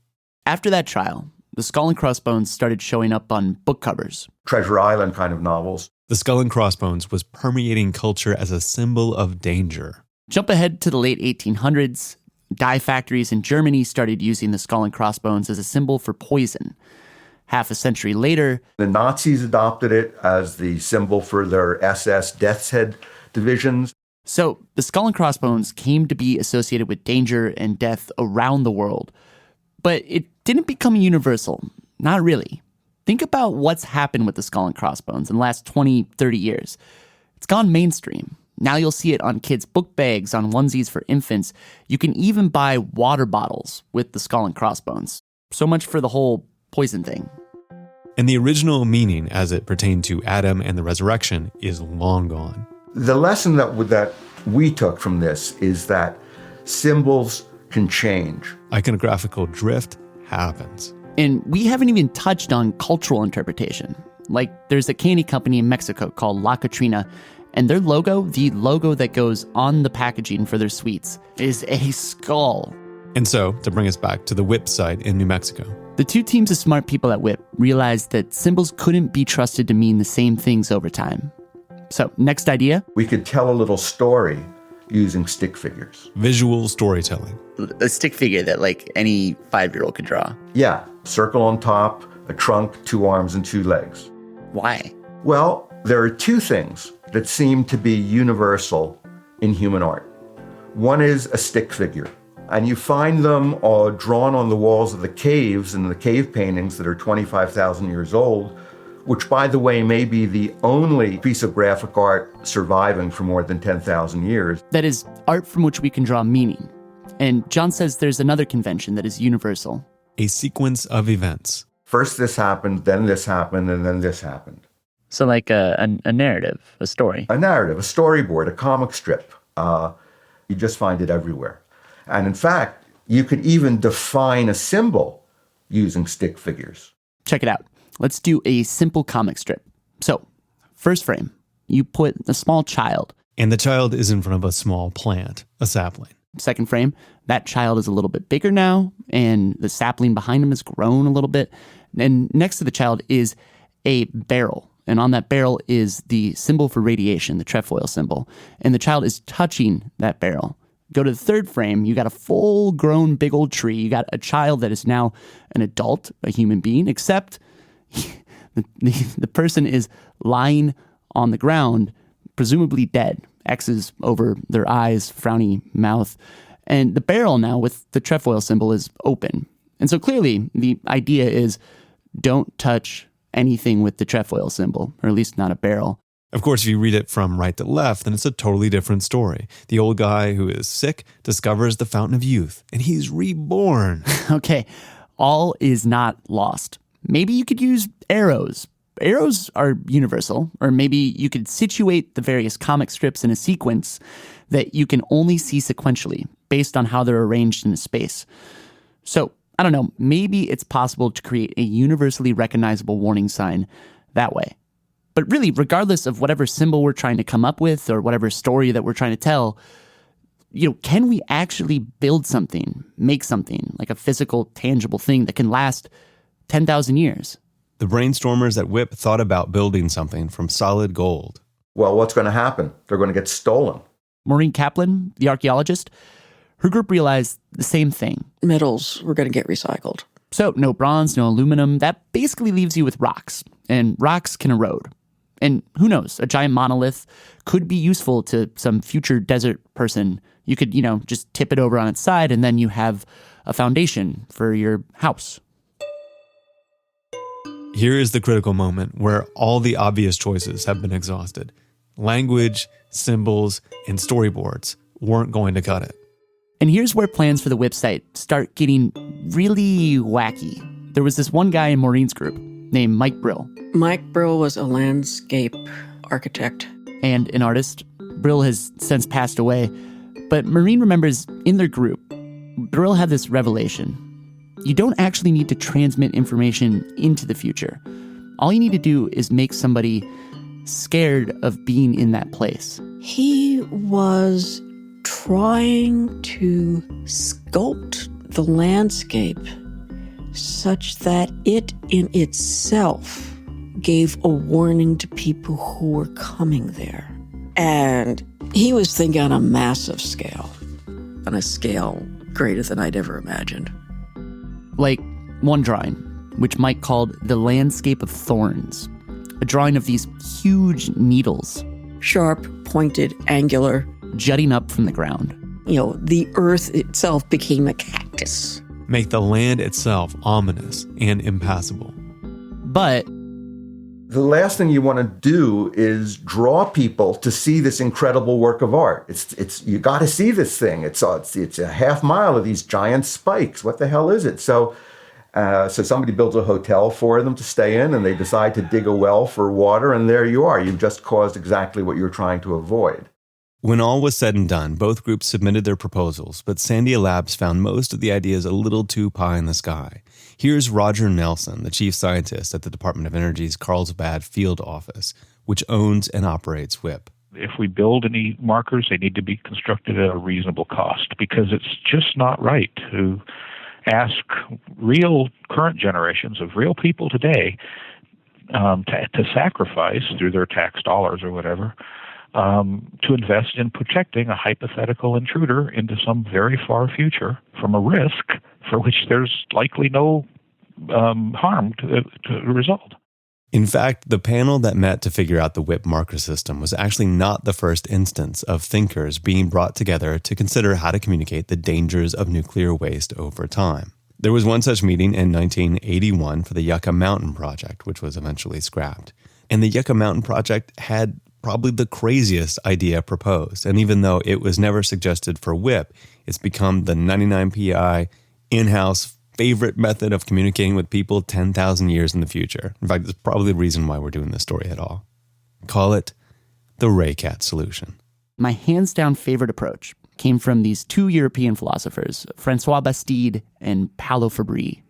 After that trial, the skull and crossbones started showing up on book covers.
Treasure Island kind of novels.
The skull and crossbones was permeating culture as a symbol of danger.
Jump ahead to the late 1800s. Dye factories in Germany started using the skull and crossbones as a symbol for poison. Half a century later,
the Nazis adopted it as the symbol for their SS Death's Head divisions.
So the skull and crossbones came to be associated with danger and death around the world. But it didn't become universal. Not really. Think about what's happened with the skull and crossbones in the last 20, 30 years. It's gone mainstream. Now you'll see it on kids' book bags, on onesies for infants. You can even buy water bottles with the skull and crossbones. So much for the whole poison thing.
And the original meaning as it pertained to Adam and the resurrection is long gone.
The lesson that we took from this is that symbols can change.
Iconographical drift happens.
And we haven't even touched on cultural interpretation. Like, there's a candy company in Mexico called La Catrina, and their logo, the logo that goes on the packaging for their sweets, is a skull.
And so, to bring us back to the Whip site in New Mexico.
The two teams of smart people at Whip realized that symbols couldn't be trusted to mean the same things over time. So, next idea?
We could tell a little story using stick figures.
Visual storytelling.
A stick figure that, like, any 5-year-old could draw.
Yeah. Circle on top, a trunk, 2 arms, and 2 legs.
Why?
Well, there are 2 things that seem to be universal in human art. One is a stick figure. And you find them drawn on the walls of the caves and the cave paintings that are 25,000 years old, which, by the way, may be the only piece of graphic art surviving for more than 10,000 years.
That is art from which we can draw meaning. And John says there's another convention that is universal.
A sequence of events.
First this happened, then this happened, and then this happened.
So like a narrative, a story.
A narrative, a storyboard, a comic strip. You just find it everywhere. And in fact, you could even define a symbol using stick figures.
Check it out. Let's do a simple comic strip. So, first frame, you put a small child.
And the child is in front of a small plant, a sapling.
Second frame, that child is a little bit bigger now, and the sapling behind him has grown a little bit. And next to the child is a barrel. And on that barrel is the symbol for radiation, the trefoil symbol. And the child is touching that barrel. Go to the third frame, you got a full-grown big old tree. You got a child that is now an adult, a human being, except the person is lying on the ground, presumably dead. X's over their eyes, frowny mouth. And the barrel now with the trefoil symbol is open. And so clearly the idea is don't touch anything with the trefoil symbol, or at least not a barrel.
Of course, if you read it from right to left, then it's a totally different story. The old guy who is sick discovers the fountain of youth, and he's reborn.
Okay, all is not lost. Maybe you could use arrows. Arrows are universal, or maybe you could situate the various comic strips in a sequence that you can only see sequentially based on how they're arranged in a space. So, I don't know, maybe it's possible to create a universally recognizable warning sign that way. But really, regardless of whatever symbol we're trying to come up with or whatever story that we're trying to tell, can we actually build something, make something, like a physical, tangible thing that can last 10,000 years?
The brainstormers at WIP thought about building something from solid gold.
Well, what's going to happen? They're going to get stolen.
Maureen Kaplan, the archaeologist, her group realized the same thing.
Metals were going to get recycled.
So no bronze, no aluminum. That basically leaves you with rocks. And rocks can erode. And who knows, a giant monolith could be useful to some future desert person. You could, just tip it over on its side and then you have a foundation for your house.
Here is the critical moment where all the obvious choices have been exhausted. Language, symbols, and storyboards weren't going to cut it.
And here's where plans for the WIP site start getting really wacky. There was this one guy in Maureen's group named Mike Brill.
Mike Brill was a landscape architect.
And an artist. Brill has since passed away. But Maureen remembers in their group, Brill had this revelation. You don't actually need to transmit information into the future. All you need to do is make somebody scared of being in that place.
He was trying to sculpt the landscape such that it in itself gave a warning to people who were coming there. And he was thinking on a massive scale, on a scale greater than I'd ever imagined.
Like one drawing, which Mike called The Landscape of Thorns, a drawing of these huge needles.
Sharp, pointed, angular.
Jutting up from the ground.
The earth itself became a cactus.
Make the land itself ominous and impassable.
But
the last thing you want to do is draw people to see this incredible work of art. It's you got to see this thing. It's a half mile of these giant spikes. What the hell is it? So somebody builds a hotel for them to stay in, and they decide to dig a well for water, and there you are. You've just caused exactly what you're trying to avoid.
When all was said and done, both groups submitted their proposals, but Sandia Labs found most of the ideas a little too pie in the sky. Here's Roger Nelson, the chief scientist at the Department of Energy's Carlsbad field office, which owns and operates WIP.
If we build any markers, they need to be constructed at a reasonable cost, because it's just not right to ask real current generations of real people today to sacrifice through their tax dollars or whatever, to invest in protecting a hypothetical intruder into some very far future from a risk for which there's likely no harm to result.
In fact, the panel that met to figure out the WIP marker system was actually not the first instance of thinkers being brought together to consider how to communicate the dangers of nuclear waste over time. There was one such meeting in 1981 for the Yucca Mountain Project, which was eventually scrapped. And the Yucca Mountain Project had probably the craziest idea proposed. And even though it was never suggested for WIP, it's become the 99 PI in-house favorite method of communicating with people 10,000 years in the future. In fact, it's probably the reason why we're doing this story at all. Call it the Raycat solution.
My hands-down favorite approach came from these two European philosophers, Francois Bastide and Paulo Freire.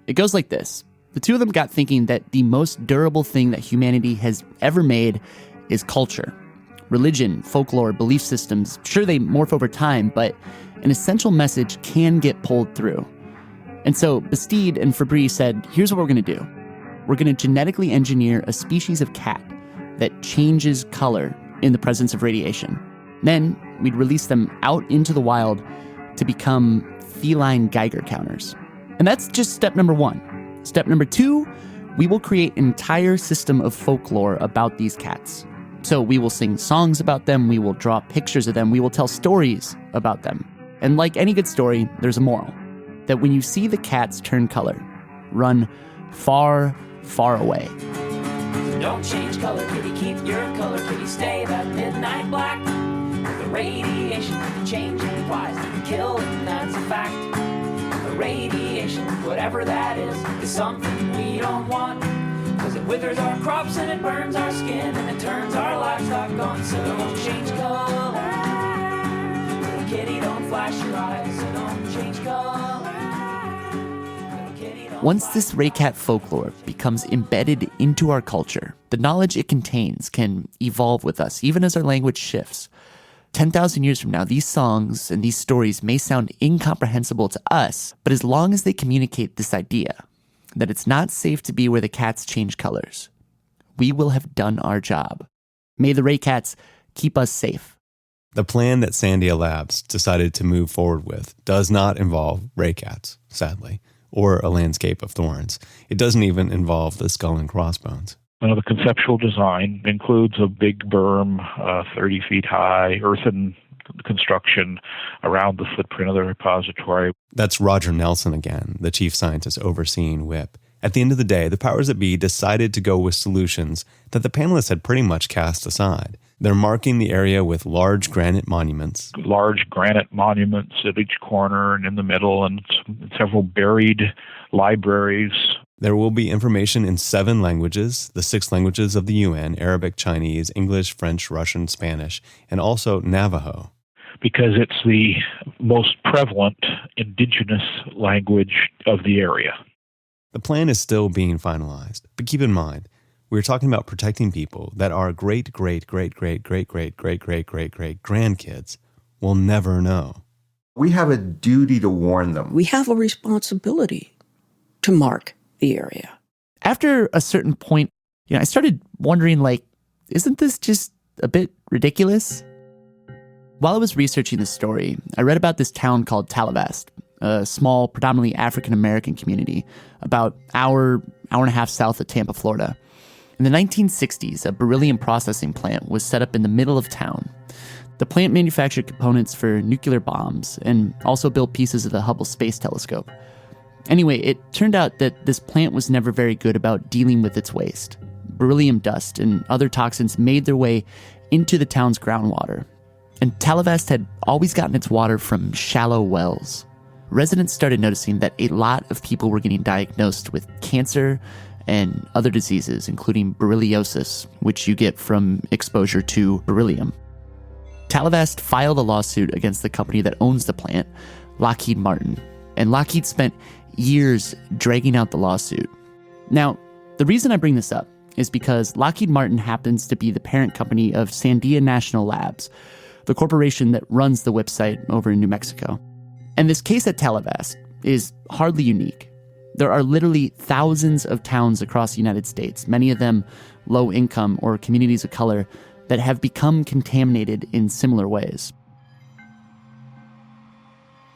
It goes like this. The two of them got thinking that the most durable thing that humanity has ever made is culture. Religion, folklore, belief systems, sure they morph over time, but an essential message can get pulled through. And so Bastide and Freire said, here's what we're going to do. We're going to genetically engineer a species of cat that changes color in the presence of radiation. Then we'd release them out into the wild to become feline Geiger counters. And that's just step number one. Step number two, we will create an entire system of folklore about these cats. So we will sing songs about them, we will draw pictures of them, we will tell stories about them. And like any good story, there's a moral. That when you see the cats turn color, run far, far away.
Don't change color, kitty, keep your color, kitty, stay that midnight black. The radiation changing flies can kill, and that's a fact. The radiation, whatever that is something we don't want. Cause it withers our crops and it burns our skin and it turns our livestock on. So don't change color. Little kitty, don't flash your eyes. So don't change color.
Once this Raycat folklore becomes embedded into our culture, the knowledge it contains can evolve with us, even as our language shifts. 10,000 years from now, these songs and these stories may sound incomprehensible to us, but as long as they communicate this idea that it's not safe to be where the cats change colors, we will have done our job. May the Raycats keep us safe.
The plan that Sandia Labs decided to move forward with does not involve Raycats, sadly, or a landscape of thorns. It doesn't even involve the skull and crossbones.
The conceptual design includes a big berm, 30 feet high, earthen construction around the footprint of the repository.
That's Roger Nelson again, the chief scientist overseeing WIP. At the end of the day, the powers that be decided to go with solutions that the panelists had pretty much cast aside. They're marking the area with large granite monuments.
Large granite monuments at each corner and in the middle, and several buried libraries.
There will be information in 7 languages, the 6 languages of the UN, Arabic, Chinese, English, French, Russian, Spanish, and also Navajo.
Because it's the most prevalent indigenous language of the area.
The plan is still being finalized, but keep in mind, we're talking about protecting people that our great-great-great-great-great-great-great-great-great-grandkids will never know.
We have a duty to warn them.
We have a responsibility to mark the area.
After a certain point, I started wondering, isn't this just a bit ridiculous? While I was researching this story, I read about this town called Talavast, a small, predominantly African-American community about hour and a half south of Tampa, Florida. In the 1960s, a beryllium processing plant was set up in the middle of town. The plant manufactured components for nuclear bombs and also built pieces of the Hubble Space Telescope. Anyway, it turned out that this plant was never very good about dealing with its waste. Beryllium dust and other toxins made their way into the town's groundwater. And Talavast had always gotten its water from shallow wells. Residents started noticing that a lot of people were getting diagnosed with cancer and other diseases, including berylliosis, which you get from exposure to beryllium. Talavast filed a lawsuit against the company that owns the plant, Lockheed Martin, and Lockheed spent years dragging out the lawsuit. Now, the reason I bring this up is because Lockheed Martin happens to be the parent company of Sandia National Labs, the corporation that runs the WIP site over in New Mexico. And this case at Talavast is hardly unique. There are literally thousands of towns across the United States, many of them low income or communities of color, that have become contaminated in similar ways.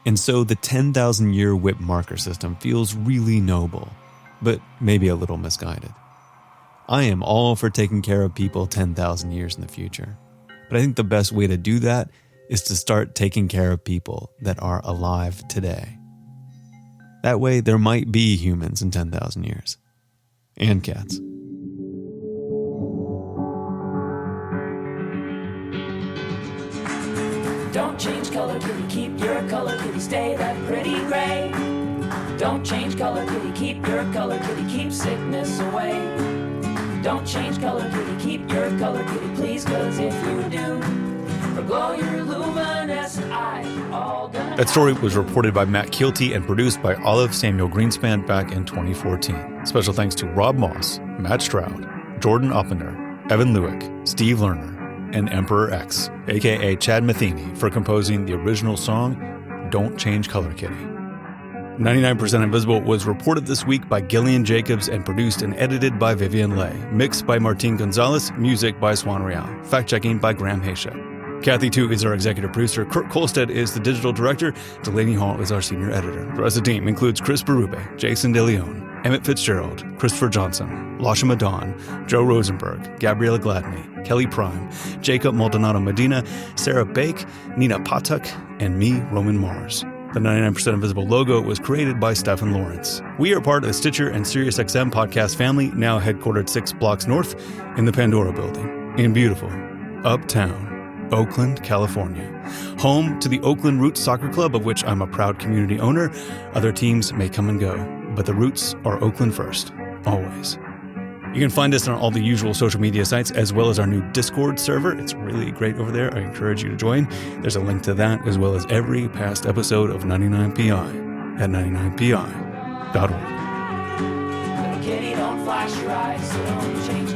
And so the 10,000-year WIP marker system feels really noble, but maybe a little misguided. I am all for taking care of people 10,000 years in the future, but I think the best way to do that is to start taking care of people that are alive today. That way, there might be humans in 10,000 years. And cats.
Don't change color, kitty, keep your color, kitty, stay that pretty gray. Don't change color, kitty, keep your color, kitty, keep sickness away. Don't change color, kitty, keep your color, kitty, please, cause if you do, or glow your luminescent eyes, you're all gonna.
That story was reported by Matt Keelty and produced by Olive Samuel Greenspan back in 2014. Special thanks to Rob Moss, Matt Stroud, Jordan Oppener, Evan Lewick, Steve Lerner, and Emperor X, aka Chad Metheny, for composing the original song, Don't Change Color Kitty. 99% Invisible was reported this week by Gillian Jacobs and produced and edited by Vivian Leigh. Mixed by Martin Gonzalez, music by Swan Real. Fact-checking by Graham Haysha. Kathy Tu is our executive producer. Kurt Kolstead is the digital director. Delaney Hall is our senior editor. The rest of the team includes Chris Berube, Jason DeLeon, Emmett Fitzgerald, Christopher Johnson, Lasha Madon, Joe Rosenberg, Gabriella Gladney, Kelly Prime, Jacob Maldonado Medina, Sarah Bake, Nina Patuk, and me, Roman Mars. The 99% Invisible logo was created by Stephen Lawrence. We are part of the Stitcher and SiriusXM podcast family, now headquartered 6 blocks north in the Pandora building in beautiful Uptown, Oakland, California. Home to the Oakland Roots Soccer Club, of which I'm a proud community owner. Other teams may come and go, but the Roots are Oakland first, always. You can find us on all the usual social media sites, as well as our new Discord server. It's really great over there. I encourage you to join. There's a link to that, as well as every past episode of 99PI at 99pi.org.
Little kitty, don't flash your eyes, so don't change